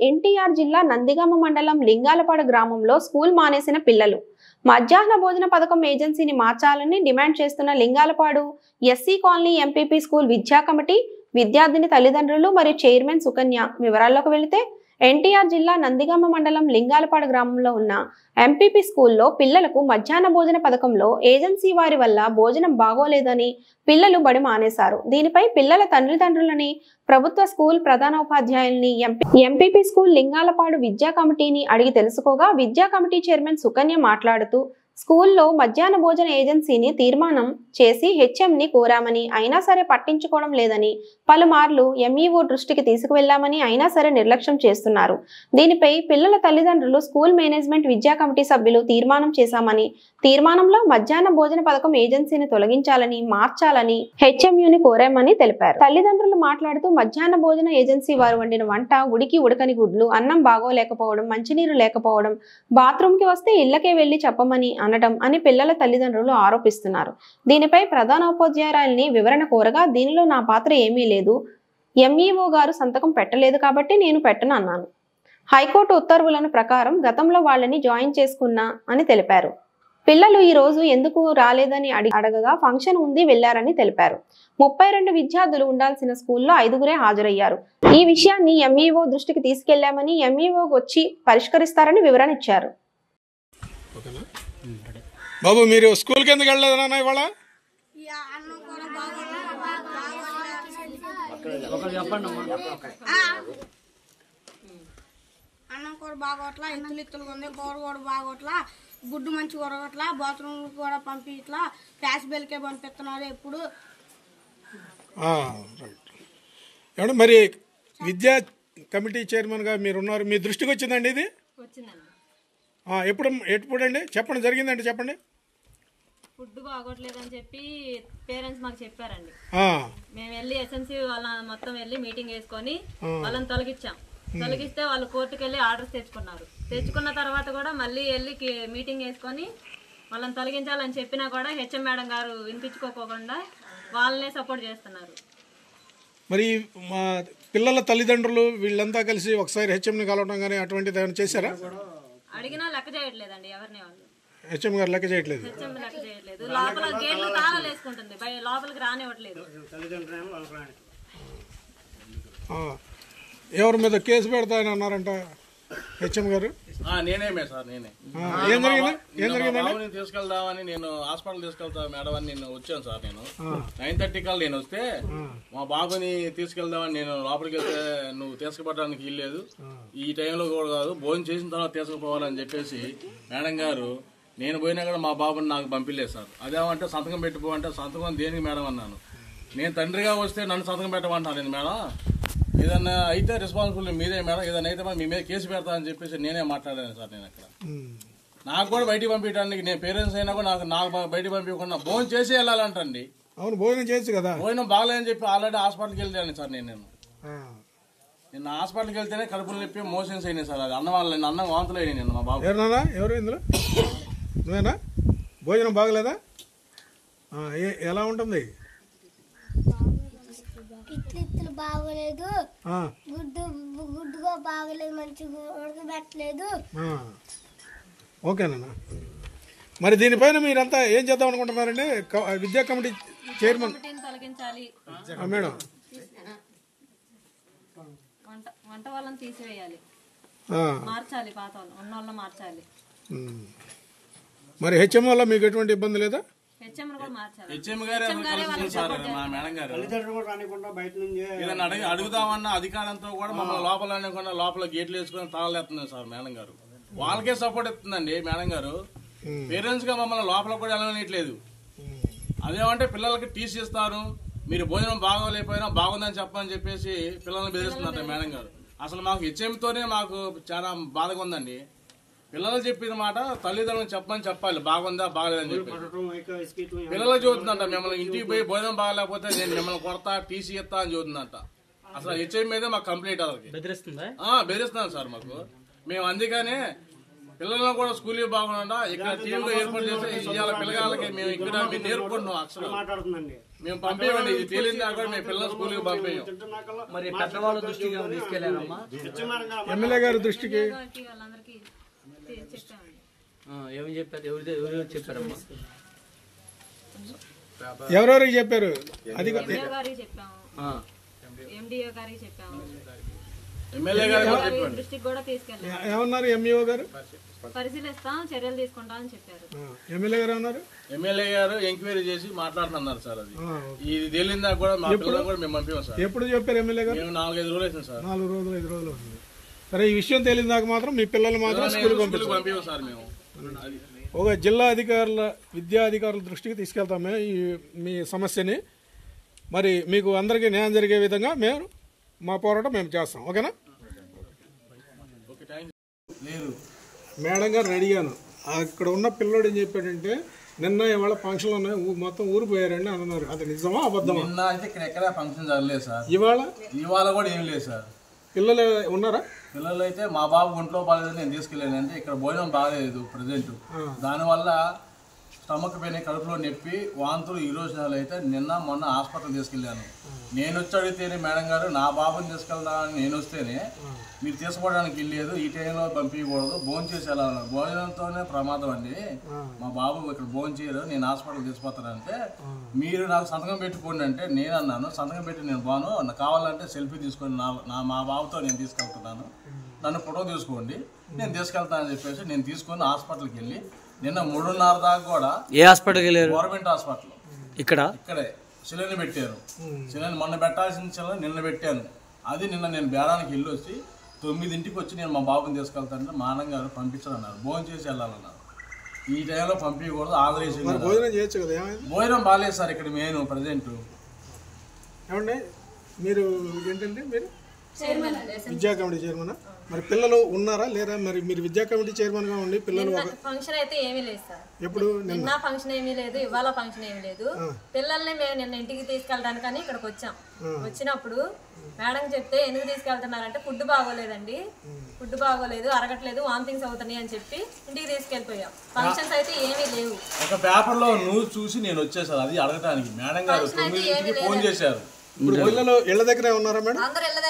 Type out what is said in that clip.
ఎన్టీఆర్ జిల్లా నందిగామ మండలం లింగాలపాడు గ్రామంలో స్కూల్ మానేసిన పిల్లలు మధ్యాహ్న భోజన పథకం ఏజెన్సీని మార్చాలని డిమాండ్ చేస్తున్న Lingalapadu SC colony MPP school విద్యా కమిటీ విద్యార్థిని తల్లిదండ్రులు మరియు చైర్మన్ సుకన్య వివరాల్లోకి వెళితే ఎన్టీఆర్ జిల్లా నందిగామ మండలం లింగాలపాడు గ్రామంలో ఉన్న ఎంపీపీ స్కూల్లో పిల్లలకు మధ్యాహ్న భోజన పథకంలో ఏజెన్సీ వారి వల్ల భోజనం బాగోలేదని పిల్లలు బడి మానేశారు. దీనిపై పిల్లల తల్లిదండ్రులని ప్రభుత్వ స్కూల్ ప్రధానోపాధ్యాయుల్ని ఎంపీపీ స్కూల్ లింగాలపాడు విద్యా కమిటీని అడిగి తెలుసుకోగా విద్యా కమిటీ చైర్మన్ సుకన్య మాట్లాడుతూ స్కూల్లో మధ్యాహ్న భోజన ఏజెన్సీని తీర్మానం చేసి హెచ్ఎంని కోరామని అయినా సరే పట్టించుకోవడం లేదని పలుమార్లు ఎంఈఓ దృష్టికి తీసుకువెళ్లామని అయినా సరే నిర్లక్ష్యం చేస్తున్నారు. దీనిపై పిల్లల తల్లిదండ్రులు స్కూల్ మేనేజ్మెంట్ విద్యా కమిటీ సభ్యులు తీర్మానం చేశామని తీర్మానంలో మధ్యాహ్న భోజన పథకం ఏజెన్సీని తొలగించాలని మార్చాలని హెచ్ఎంయుని కోరామని తెలిపారు. తల్లిదండ్రులు మాట్లాడుతూ మధ్యాహ్న భోజన ఏజెన్సీ వారు వండిన వంట ఉడకని గుడ్లు, అన్నం బాగోలేకపోవడం, మంచినీరు లేకపోవడం, బాత్రూమ్ కి వస్తే ఇళ్లకే వెళ్లి చెప్పమని అనడం అని పిల్లల తల్లిదండ్రులు ఆరోపిస్తున్నారు. దీనిపై ప్రధానోపాధ్యాయుల్ని వివరణ కోరగా దీనిలో నా పాత్ర ఏమీ లేదు, ఎంఈఓ గారు సంతకం పెట్టలేదు కాబట్టి నేను పెట్టను అన్నాను. హైకోర్టు ఉత్తర్వులను ప్రకారం గతంలో వాళ్ళని జాయిన్ చేసుకున్నా అని తెలిపారు. పిల్లలు ఈ రోజు ఎందుకు రాలేదని అడగగా ఫంక్షన్ ఉంది వెళ్లారని తెలిపారు. 32 విద్యార్థులు ఉండాల్సిన స్కూల్లో 5గురే హాజరయ్యారు. ఈ విషయాన్ని ఎంఈఓ దృష్టికి తీసుకెళ్లామని ఎంఈఓ వచ్చి పరిష్కరిస్తారని వివరణ ఇచ్చారు. బాబు మీరు స్కూల్కి ఎందుకు వెళ్ళలేదు నాన్న ఇవాళ? అన్నం కూర బాగోట్లా, ఇత్తులు ఉంది, కూర కూడా బాగోట్లా, గుడ్డు మంచి కొరగట్లా, బాత్రూమ్ కూడా పంపించట్లా, ఫ్యాష్ బెల్కే పంపిస్తున్నారు ఎప్పుడు. ఏమంటే మరి విద్యా కమిటీ చైర్మన్ గా మీరున్నారు, మీ దృష్టికి వచ్చిందండి ఇది? ఎప్పుడండి చెప్పండి, జరిగిందండి చెప్పండి. ఫుడ్ బాగోట్లేదని చెప్పి పేరెంట్స్ మాకు చెప్పారండి. మేము వెళ్ళి ఎస్ఎన్సీ వాళ్ళ మొత్తం వెళ్ళి మీటింగ్ వేసుకొని వాళ్ళని తొలగిస్తే వాళ్ళు కోర్టుకు వెళ్ళి ఆర్డర్స్ తెచ్చుకున్న తర్వాత కూడా మళ్ళీ వెళ్ళి మీటింగ్ వేసుకొని వాళ్ళని తొలగించాలని చెప్పినా కూడా హెచ్ఎం మేడం గారు వినిపించుకోకుండా వాళ్ళనే సపోర్ట్ చేస్తున్నారు. మరి మా పిల్లల తల్లిదండ్రులు వీళ్ళంతా కలిసి ఒకసారి హెచ్ఎంని కలవడం కానీ అటువంటిది ఏమైనా చేశారా? అడిగినా లెక్క చేయట్లేదండి, ఎవరిని వాళ్ళు హెచ్ఎం గారు లెక్క చేయట్లేదు. లోపల గేట్లు తాళాలు వేసుకుంటుంది, లోపలికి రానివ్వట్లేదు. ఎవరి మీద కేసు పెడతాయని అన్నారంట హెచ్ఎం గారు? నేనే సార్, నేనే తీసుకెళ్దామని నేను హాస్పిటల్ తీసుకెళ్తా మేడం అని నేను వచ్చాను సార్. నేను 9:30 కల్లా నేను వస్తే మా బాబుని తీసుకెళ్దామని నేను లోపలికి వెళ్తే నువ్వు తీసుకుపడడానికి వీల్లేదు, ఈ టైంలో కూడా కాదు, భోజనం చేసిన తర్వాత తీసుకుపోవాలని చెప్పేసి మేడం గారు, నేను పోయినా కూడా మా బాబుని నాకు పంపిలేదు సార్. అదేమంటే సంతకం పెట్టిపోవంటే సంతకం దేనికి మేడం అన్నాను. నేను తండ్రిగా వస్తే నన్ను సంతకం పెట్టమంటాను నేను. మేడం ఏదన్నా అయితే రెస్పాన్సిబుల్ మీదే మేడం, ఏదైనా అయితే మీ మీద కేసు పెడతా అని చెప్పేసి నేనే మాట్లాడాను సార్. నేను అక్కడ నాకు కూడా బయటికి పంపించడానికి, నేను పేరెంట్స్ అయినా కూడా నాకు బయటికి పంపించకుండా భోజనం చేసి వెళ్ళాలంటండి. అవును, భోజనం చేయొచ్చు కదా. భోజనం బాగలేదని చెప్పి ఆల్రెడీ హాస్పిటల్కి వెళ్ళాను సార్. నిన్న హాస్పిటల్కి వెళ్తేనే కడుపులు నొప్పి మోషన్స్ అయినాయి సార్. అది అన్నం వాంతులు అయినాయి నిన్న మా బాబు. ఎవరు ఇందులో? నువ్వేనా? భోజనం బాగలేదా? ఎలా ఉంటుంది? ఇట్లు బాగోలేదు, గుడ్డుగా బాగలేదు, మంచిగా ఉడకబెట్టలేదు. ఓకేనా? మరి దీనిపైన మీరంతా ఏం చేద్దాం అనుకుంటున్నారండి? విద్యా కమిటీ చైర్మన్ తొలగించాలి మేడం, వంట వాళ్ళని తీసివేయాలి, మార్చాలి, పాత వాళ్ళు ఉన్న వాళ్ళని మార్చాలి. మరి హెచ్ఎం వల్ల మీకు ఎటువంటి ఇబ్బంది లేదా? హెచ్ఎం గారు మా మేడం గారు ఏదైనా అడుగుదామన్న అధికారంతో కూడా మమ్మల్ని లోపల గేట్లు వేసుకొని తాళలేస్తుంది సార్ మేడం గారు. వాళ్ళకే సపోర్ట్ ఇస్తుందండి మేడం గారు. పేరెంట్స్ గా మమ్మల్ని లోపల కూడా వెళ్ళనియట్లేదు. అదేమంటే పిల్లలకి టీసీ ఇస్తారు, మీరు భోజనం బాగోలేకపోయినా బాగుందని చెప్పని చెప్పేసి పిల్లల్ని బెదిరిస్తున్నారు మేడం గారు. అసలు మాకు హెచ్ఎంతోనే మాకు చాలా బాధగా ఉందండి. పిల్లలు చెప్పిన మాట తల్లిదండ్రులు చెప్పాలి, బాగుందా బాగలేదని చెప్పి. పిల్లలు చదువుతుందంట, మిమ్మల్ని ఇంటికి పోయి భోజనం బాగలేకపోతే నేను మిమ్మల్ని కొడతా, టీసీ ఇస్తా అని చదువుతుందంట. అసలు హెచ్ఎం మీదే మాకు కంప్లైంట్ అవ్వాలి. బెదిరిస్తున్నాను సార్ మాకు. మేము అందుకనే పిల్లలను కూడా స్కూల్ బాగుండా ఇక్కడ టీవీలో ఏర్పాటు చేసి ఇవాళ పిల్లగాళ్ళకి మేము ఇక్కడ నేర్పుకుంటున్నాం. అక్షరం మేము పంపేయండి, ఇది తేలిందా కూడా మేము పిల్లల స్కూల్కి పంపేయం. మరి పెద్దవాళ్ళ దృష్టికి తీసుకెళ్లారమ్మా? ఎమ్మెల్యే గారి దృష్టికి వాళ్ళందరికీ చెప్పామండి. ఏమని చెప్పారు? ఎవరు చెప్పారమ్మా? ఎవరెవరికి చెప్పారు? అది ఎండిఓ గారికి చెప్పాము, ఎండిఓ గారికి చెప్పాము, ఎమ్మెల్యే గారు దృష్టికి కూడా తీసుకెళ్ళాము. ఏమన్నారు ఎంఈఓ గారు? పరిశీలిస్తాం, చర్యలు తీసుకుంటామని చెప్పారు. ఎమ్మెల్యే గారు ఏమన్నారు? ఎమ్మెల్యే గారు ఎంక్వైరీ చేసి మాట్లాడుతున్నారు సార్. అది ఇది తేలిందా కూడా మా పిల్లలు కూడా మేము పంపాం సార్. ఎప్పుడు చెప్పారు ఎమ్మెల్యే గారు? మేము 4-5 రోజులు అవుతుంది సార్. 4 రోజులు 5 రోజులు అవుతుంది. సరే, ఈ విషయం తేలిందాక మాత్రం మీ పిల్లలు మాత్రం స్కూల్ పంపాం సార్ మేము. ఒక జిల్లా విద్యా అధికారుల దృష్టికి తీసుకెళ్తాం మేము మీ సమస్యని. మరి మీకు అందరికీ న్యాయం జరిగే విధంగా మేము మా పోరాటం మేము చేస్తాం. ఓకేనా? లేదు మేడం గారు అడిగాను, అక్కడ ఉన్న పిల్లోడు ఏం చెప్పాడంటే నిన్న ఇవాళ ఫంక్షన్లు ఉన్నాయి, మొత్తం ఊరు పోయారండి అన్నారు. అది నిజమా అబద్ధమా? నిన్న అయితే ఇక్కడ ఎక్కడ ఫంక్షన్ జరగలేదు సార్. ఇవాళ కూడా ఏం లేదు సార్. పిల్లలు ఉన్నారా? పిల్లలు అయితే మా బాబు ఒంట్లో బాగాలేదు, నేను తీసుకెళ్ళాను. అంటే ఇక్కడ భోజనం బాగాలేదు ప్రజెంట్, దానివల్ల స్టమక్ పెయిన్, కడుపులో నొప్పి, వాంతులు ఈ రోజు అయితే నిన్న మొన్న హాస్పిటల్ తీసుకెళ్ళాను. నేను వచ్చి అడిగితేనే మేడం గారు నా బాబుని తీసుకెళ్దామని నేను వస్తేనే మీరు తీసుకోవడానికి వెళ్ళలేదు, ఈ టైంలో పంపించకూడదు, భోజనం చేసి వెళ్ళాలన్నారు. భోజనంతోనే ప్రమాదం అండి, మా బాబు ఇక్కడ భోజనం చేయరు, నేను హాస్పిటల్ తీసుకుపోతానంటే మీరు నాకు సంతకం పెట్టుకోండి అంటే నేను అన్నాను, సంతకం పెట్టి నేను బాను, కావాలంటే సెల్ఫీ తీసుకొని మా బాబుతో నేను తీసుకెళ్తున్నాను, నన్ను ఫోటో తీసుకోండి, నేను తీసుకెళ్తానని చెప్పేసి నేను తీసుకొని హాస్పిటల్కి వెళ్ళి నిన్న 3:30 దాకా కూడా. ఏ హాస్పిటల్కి వెళ్ళారు? గవర్నమెంట్ హాస్పిటల్ ఇక్కడే సిలిండర్ పెట్టారు. సిలిండర్ మొన్న పెట్టాల్సిన సిలిండర్ నిన్న పెట్టాను. అది నిన్న నేను బేరానికి వెళ్ళి వచ్చి 9ంటికి వచ్చి నేను మా బాబుని తీసుకెళ్తానంటే మా అన్న గారు పంపించాలన్నారు, భోజనం చేసి వెళ్ళాలన్నారు. ఈ టైంలో పంపించకూడదు, ఆదరేసి భోజనం బాగాలేదు సార్ ఇక్కడ మెయిన్ ప్రజెంట్. ఏమండి మీరు ఏంటంటే మీరు విద్యా కమిటీ చైర్మన్, మరి పిల్లలు ఉన్నారా లేదా? మరి మీరు విద్యా కమిటీ చైర్మన్ గా ఉండి పిల్లలు ఫంక్షన్ అయితే ఏమీ లేదు సార్. ఎప్పుడు? నిన్న ఫంక్షన్ ఏమీ లేదు, ఇవాళ ఫంక్షన్ ఏమీ లేదు. పిల్లల్ని మేము నిన్న ఇంటికి తీసుకెళ్ళడానికని ఇక్కడికి వచ్చాం. వచ్చినప్పుడు మేడం చెప్తే ఎందుకు తీసుకెళ్తున్నారంటే ఫుడ్ బాగోలేదండి, ఫుడ్ బాగోలేదు, అరగట్లేదు, వామిటింగ్స్ అవుతున్నాయి అని చెప్పి ఇంటికి తీసుకెళ్ళిపోయాం. ఫంక్షన్స్ అయితే ఏమీ లేవు. ఒక పేపర్ లో న్యూస్ చూసి నేను వచ్చేసాను అది అడగటానికి. మేడం గారు 9ంటికి ఫోన్ చేశారు. ఇప్పుడు పిల్లలు ఇళ్ళ దగ్గరే ఉన్నారా మేడం? అందరూ